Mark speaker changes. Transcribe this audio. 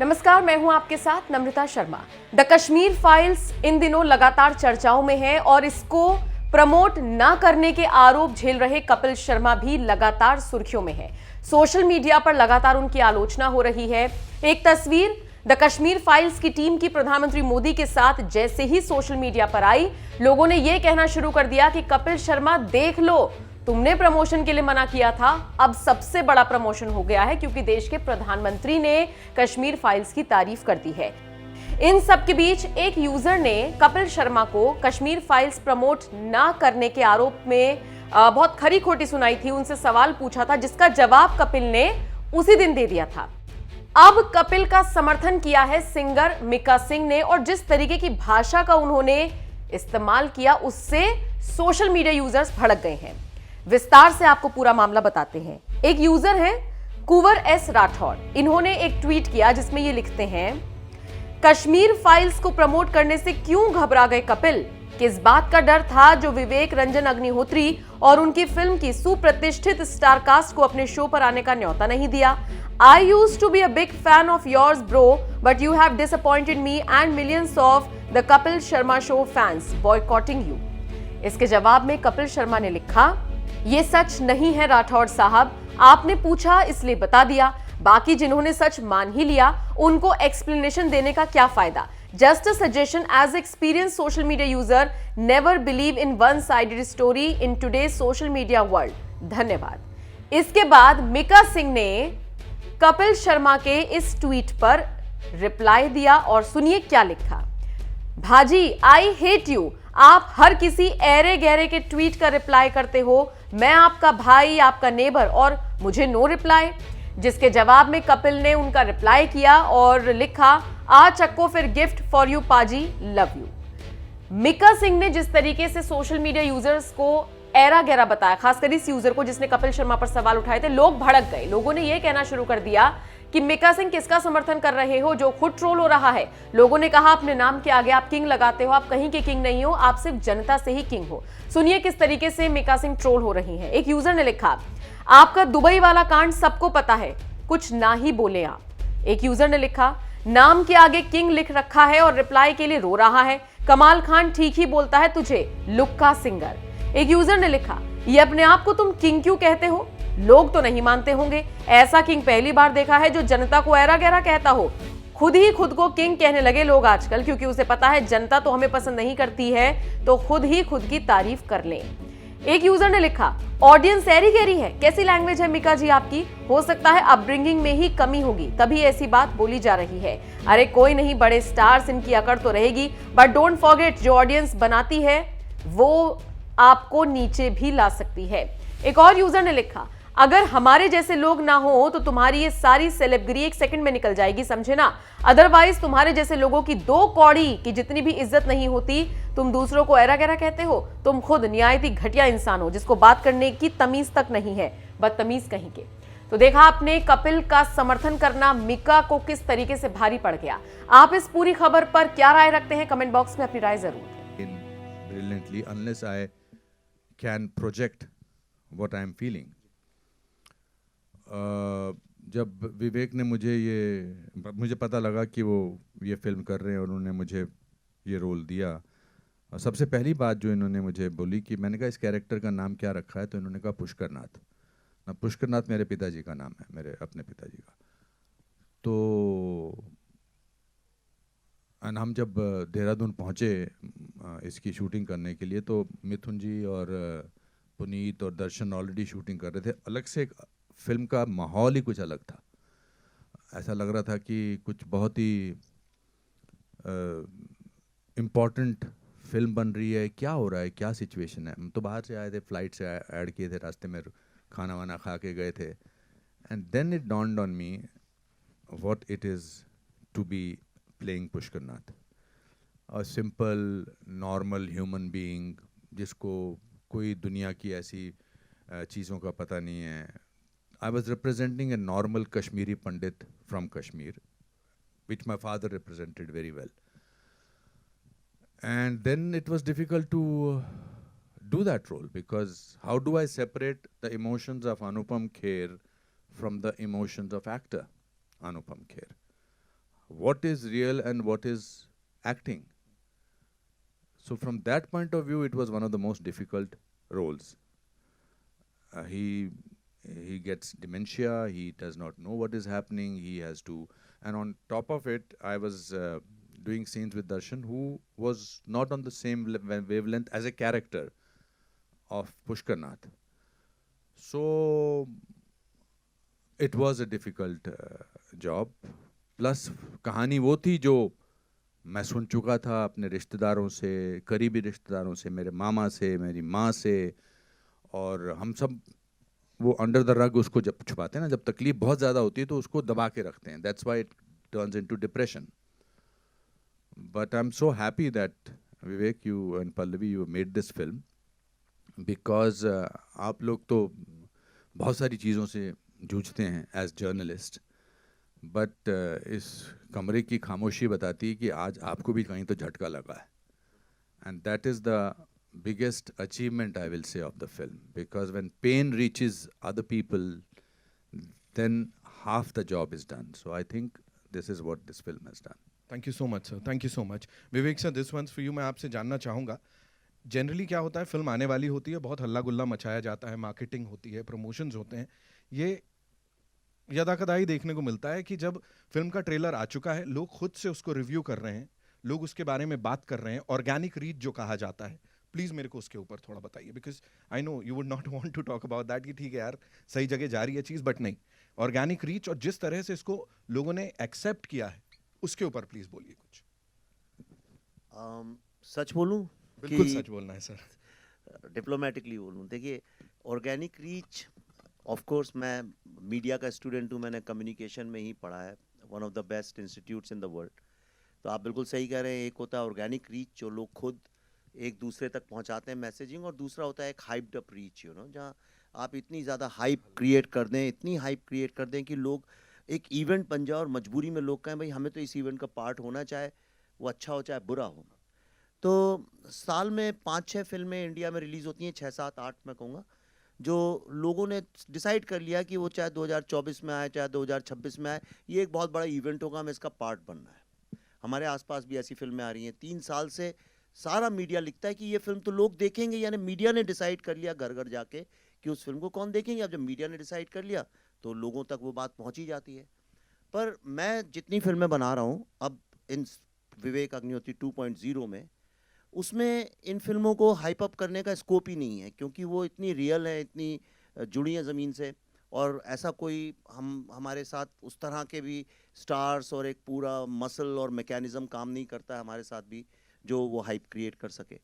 Speaker 1: नमस्कार, मैं हूं आपके साथ नम्रता शर्मा। द कश्मीर फाइल्स इन दिनों लगातार चर्चाओं में है और इसको प्रमोट ना करने के आरोप झेल रहे कपिल शर्मा भी लगातार सुर्खियों में है। सोशल मीडिया पर लगातार उनकी आलोचना हो रही है। एक तस्वीर द कश्मीर फाइल्स की टीम की प्रधानमंत्री मोदी के साथ जैसे ही सोशल मीडिया पर आई, लोगों ने यह कहना शुरू कर दिया कि कपिल शर्मा देख लो, तुमने प्रमोशन के लिए मना किया था, अब सबसे बड़ा प्रमोशन हो गया है क्योंकि देश के प्रधानमंत्री ने कश्मीर फाइल्स की तारीफ कर दी है। इन सब के बीच एक यूजर ने कपिल शर्मा को कश्मीर फाइल्स प्रमोट ना करने के आरोप में बहुत खरी खोटी सुनाई थी, उनसे सवाल पूछा था जिसका जवाब कपिल ने उसी दिन दे दिया था। अब कपिल का समर्थन किया है सिंगर मिका सिंह ने और जिस तरीके की भाषा का उन्होंने इस्तेमाल किया उससे सोशल मीडिया यूजर्स भड़क गए हैं। विस्तार से आपको पूरा मामला बताते हैं। एक यूजर है कुंवर एस राठौड़, इन्होंने एक ट्वीट किया जिसमें ये लिखते हैं, कश्मीर फाइल्स को प्रमोट करने से क्यों घबरा गए कपिल? किस बात का डर था जो विवेक रंजन अग्निहोत्री और उनकी फिल्म की सुप्रतिष्ठित स्टारकास्ट को अपने शो पर आने का न्योता नहीं दिया? I used to be a big fan of yours, bro, but you have disappointed me and millions of the Kapil Sharma show fans boycotting you. इसके जवाब में कपिल शर्मा ने लिखा, ये सच नहीं है राठौड़ साहब, आपने पूछा इसलिए बता दिया, बाकी जिन्होंने सच मान ही लिया उनको एक्सप्लेनेशन देने का क्या फायदा? Just a suggestion as experienced social media user, never believe in one-sided story in today's social media world. धन्यवाद। इसके बाद मिका सिंह ने कपिल शर्मा के इस ट्वीट पर रिप्लाई दिया और सुनिए क्या लिखा। भाजी, आई हेट यू, आप हर किसी ऐरे गहरे के ट्वीट का रिप्लाई करते हो, मैं आपका भाई, आपका नेबर और मुझे नो रिप्लाई। जिसके जवाब में कपिल ने उनका रिप्लाई किया और लिखा, आ चक्को फिर गिफ्ट फॉर यू पाजी, लव यू। मिका सिंह ने जिस तरीके से सोशल मीडिया यूजर्स को ऐरा गहरा बताया, खासकर इस यूजर को जिसने कपिल शर्मा पर सवाल उठाए थे, लोग भड़क गए। लोगों ने यह कहना शुरू कर दिया कि मिका सिंह किसका समर्थन कर रहे हो जो खुद ट्रोल हो रहा है। लोगों ने कहा अपने नाम के आगे आप किंग लगाते हो, आप कहीं के किंग नहीं हो, आप सिर्फ जनता से ही किंग हो। सुनिए किस तरीके से मिका सिंह ट्रोल हो रही हैं। एक यूजर ने लिखा, आपका दुबई वाला कांड सबको पता है, कुछ ना ही बोले आप। एक यूजर ने लिखा, नाम के आगे किंग लिख रखा है और रिप्लाई के लिए रो रहा है, कमाल खान ठीक ही बोलता है तुझे, लुक्का सिंगर। एक यूजर ने लिखा, ये अपने आप को तुम किंग क्यों कहते हो? लोग तो नहीं मानते होंगे, ऐसा किंग पहली बार देखा है जो जनता को ऐरा गहरा कहता हो। खुद ही खुद को किंग कहने लगे लोग आजकल, क्योंकि उसे पता है जनता तो हमें पसंद नहीं करती है, तो खुद ही खुद की तारीफ कर लें। एक यूजर ने लिखा, ऑडियंस ऐरी गहरी है, कैसी लैंग्वेज है मिका जी आपकी? हो सकता है अपब्रिंगिंग में ही कमी होगी, तभी ऐसी बात बोली जा रही है। अरे कोई नहीं, बड़े स्टार्स, इनकी अकड़ तो रहेगी, बट डोंट फॉरगेट जो ऑडियंस बनाती है वो आपको नीचे भी ला सकती है। एक और यूजर ने लिखा, अगर हमारे जैसे लोग ना हो तो तुम्हारी ये सारी सेलेब्रिटी एक सेकंड में निकल जाएगी, समझे ना? अदरवाइज तुम्हारे जैसे लोगों की दो कौड़ी की जितनी भी इज्जत नहीं होती, तुम दूसरों को ऐरा गहरा कहते हो, तुम खुद निहायती घटिया इंसान हो जिसको बात करने की तमीज तक नहीं है, बदतमीज कहीं के। तो देखा आपने कपिल का समर्थन करना मिका को किस तरीके से भारी पड़ गया। आप इस पूरी खबर पर क्या राय रखते हैं? कमेंट बॉक्स में अपनी राय जरूर दें।
Speaker 2: Brilliantly, unless I can project what I am feeling. जब विवेक ने मुझे पता लगा कि वो ये फिल्म कर रहे हैं और उन्होंने मुझे ये रोल दिया, और सबसे पहली बात जो इन्होंने मुझे बोली कि मैंने कहा इस कैरेक्टर का नाम क्या रखा है, तो इन्होंने कहा पुष्करनाथ। ना, पुष्करनाथ मेरे पिताजी का नाम है, मेरे अपने पिताजी का। तो हम जब देहरादून पहुँचे इसकी शूटिंग करने के लिए, तो मिथुन जी और पुनीत और दर्शन ऑलरेडी शूटिंग कर रहे थे। अलग से एक फिल्म का माहौल ही कुछ अलग था, ऐसा लग रहा था कि कुछ बहुत ही इम्पॉर्टेंट फिल्म बन रही है, क्या हो रहा है, क्या सिचुएशन है। हम तो बाहर से आए थे, फ्लाइट से ऐड किए थे, रास्ते में खाना वाना खा के गए थे, and then it dawned on me what it is to be playing Pushkarnath, a simple normal human being जिसको कोई दुनिया की ऐसी चीज़ों का पता नहीं है। I was representing a normal Kashmiri Pandit from Kashmir, which my father represented very well. And then it was difficult to do that role, because how do I separate the emotions of Anupam Kher from the emotions of actor Anupam Kher? what is real and what is acting. So from that point of view, it was one of the most difficult roles. He gets dementia. He does not know what is happening. He has to, and on top of it, I was doing scenes with Darshan, who was not on the same wavelength as a character of Pushkar Nath. So it was a difficult job. Plus कहानी वो थी जो मैं सुन चुका था अपने रिश्तेदारों से, करीबी रिश्तेदारों से, मेरे मामा से, मेरी माँ से, और हम सब वो अंडर द रग उसको जब छुपाते हैं ना, जब तकलीफ बहुत ज़्यादा होती है तो उसको दबा के रखते हैं. That's why it turns into depression. But I am so happy that Vivek, you and Pallavi, you made this film, because आप लोग तो बहुत सारी चीज़ों से जूझते हैं एज जर्नलिस्ट, बट इस कमरे की खामोशी बताती है कि आज आपको भी कहीं तो झटका लगा है. And that is the biggest achievement, I will say, of the film, because when pain reaches other people, then half the job is done. So I think this is what this film has done.
Speaker 3: Thank you so much, sir. Thank you so much. Vivek sir, this one's for you. मैं आपसे जानना चाहूँगा, generally क्या होता है, film आने वाली होती है, बहुत हल्ला गुल्ला मचाया जाता है, मार्केटिंग होती है, प्रमोशंस होते हैं. ये यदाकदाई देखने को मिलता है कि जब फिल्म का ट्रेलर आ चुका है, लोग खुद से उसको रिव्यू कर रहे हैं, लोग उसके बारे में बात कर रहे हैं, ऑर्गेनिक रीच जो कहा जाता है. प्लीज़ मेरे को उसके ऊपर थोड़ा बताइए, because I know you would not want to talk about that कि ठीक है यार सही जगह जा रही है चीज़, बट नहीं, ऑर्गेनिक रीच और जिस तरह से इसको लोगों ने एक्सेप्ट किया है उसके ऊपर प्लीज़ बोलिए कुछ.
Speaker 4: सच बोलूं?
Speaker 3: बिल्कुल सच बोलना है सर.
Speaker 4: डिप्लोमेटिकली बोलूं, देखिए ऑर्गेनिक रीच, ऑफ कोर्स मैं मीडिया का स्टूडेंट हूं, मैंने कम्युनिकेशन में ही पढ़ा है, one of the best institutes in the world. तो आप बिल्कुल सही कह रहे हैं, एक होता है ऑर्गेनिक रीच जो लोग खुद एक दूसरे तक पहुंचाते हैं मैसेजिंग, और दूसरा होता है एक hyped up reach, you know, जहां आप इतनी ज़्यादा हाइप क्रिएट कर दें, इतनी हाइप क्रिएट कर दें कि लोग एक इवेंट बन जाए और मजबूरी में लोग कहें भाई हमें तो इस इवेंट का पार्ट होना, चाहे वो अच्छा हो चाहे बुरा हो. तो साल में 5-6 फिल्में इंडिया में रिलीज़ होती हैं, 6-7-8 मैं कहूँगा, जो लोगों ने डिसाइड कर लिया कि वो चाहे 2024 में आए चाहे 2026 में आए, ये एक बहुत बड़ा इवेंट होगा, हमें इसका पार्ट बनना है. हमारे आसपास भी ऐसी फिल्में आ रही हैं. 3 साल से सारा मीडिया लिखता है कि ये फिल्म तो लोग देखेंगे, यानी मीडिया ने डिसाइड कर लिया घर घर जाके कि उस फिल्म को कौन देखेंगे. अब जब मीडिया ने डिसाइड कर लिया तो लोगों तक वो बात पहुंच ही जाती है. पर मैं जितनी फिल्में बना रहा हूँ अब इन विवेक अग्निहोत्री 2.0 में, उसमें इन फिल्मों को हाइप अप करने का स्कोप ही नहीं है, क्योंकि वो इतनी रियल है, इतनी जुड़ी हैं ज़मीन से, और ऐसा कोई हमारे साथ उस तरह के भी स्टार्स और एक पूरा मसल और मैकेनिज़्म काम नहीं करता है हमारे साथ भी जो वो हाइप क्रिएट कर सके.